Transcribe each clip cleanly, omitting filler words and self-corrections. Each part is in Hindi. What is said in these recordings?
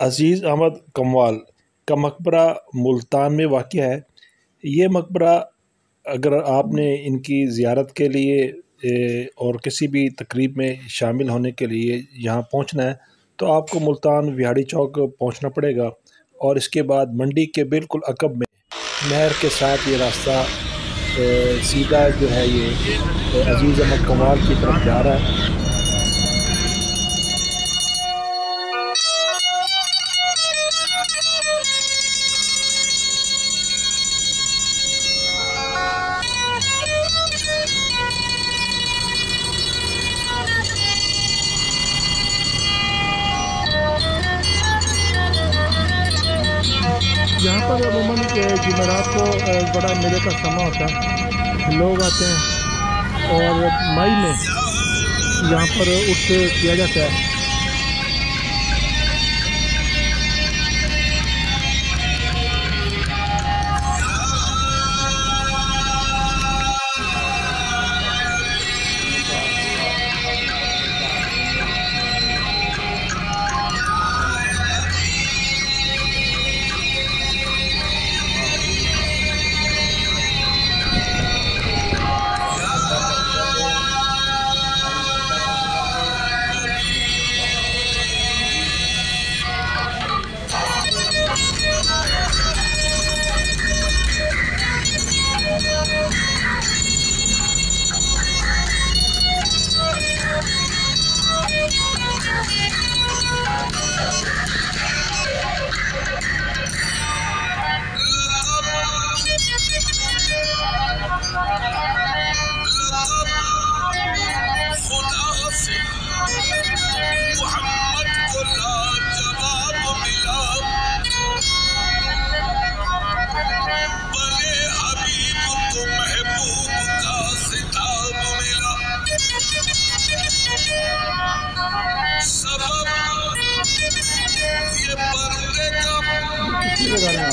अज़ीज़ अहमद कमवाल का मकबरा मुल्तान में वाक़या है। ये मकबरा अगर आपने इनकी ज़ियारत के लिए और किसी भी तकरीब में शामिल होने के लिए यहाँ पहुँचना है तो आपको मुल्तान विहाड़ी चौक पहुँचना पड़ेगा और इसके बाद मंडी के बिल्कुल अकब में नहर के साथ ये रास्ता सीधा जो है ये अज़ीज़ अहमद कमवाल की तरफ जा रहा है। यहाँ पर अमूमन जुमेरात को बड़ा मेले का समय होता है, लोग आते हैं और मई में यहाँ पर उर्स किया जाता है। किस लिए लगा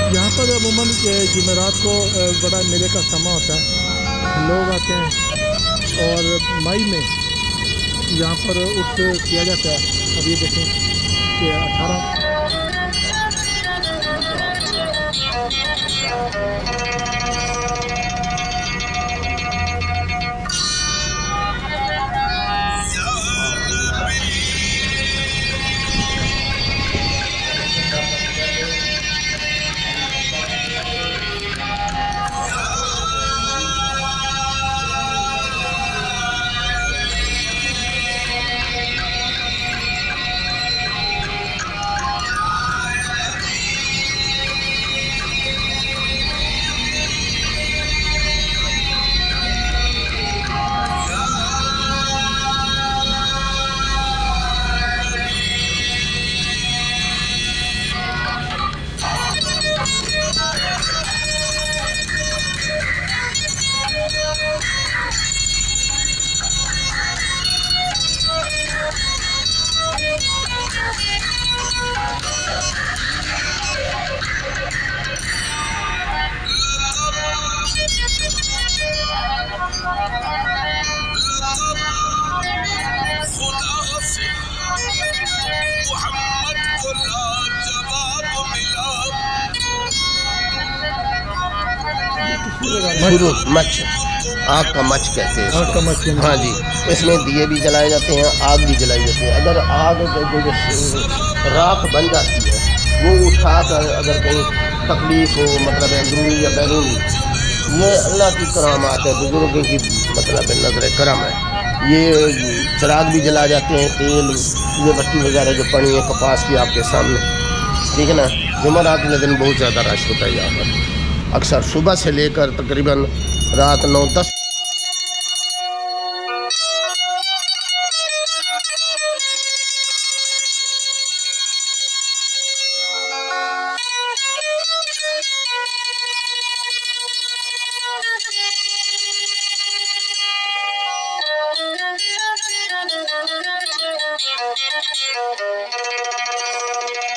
यहाँ पर अमूमन जुमेरात को बड़ा मेले का समय होता है, लोग आते हैं और मई में यहाँ पर उर्स किया जाता है। अब ये देखें कि 18 शुरू मच, आग का मच कहते हैं इसको। हाँ जी, इसमें दिए भी जलाए जाते हैं, आग भी जलाई जाती है। अगर आग जो राख बन जाती है वो उठा कर अगर कहीं तकलीफ हो, मतलब अंदरूनी या बैरूनी, ये अल्लाह की करामात है, बुजुर्गों की मतलब नजर करम है। ये चिराग भी जला जाते हैं, तेल ये बत्ती वगैरह जो पड़ी है कपास की आपके सामने, ठीक है ना। जुमेरात के दिन बहुत ज़्यादा रश होता है यहाँ पर, अक्सर सुबह से लेकर तकरीबन रात 9-10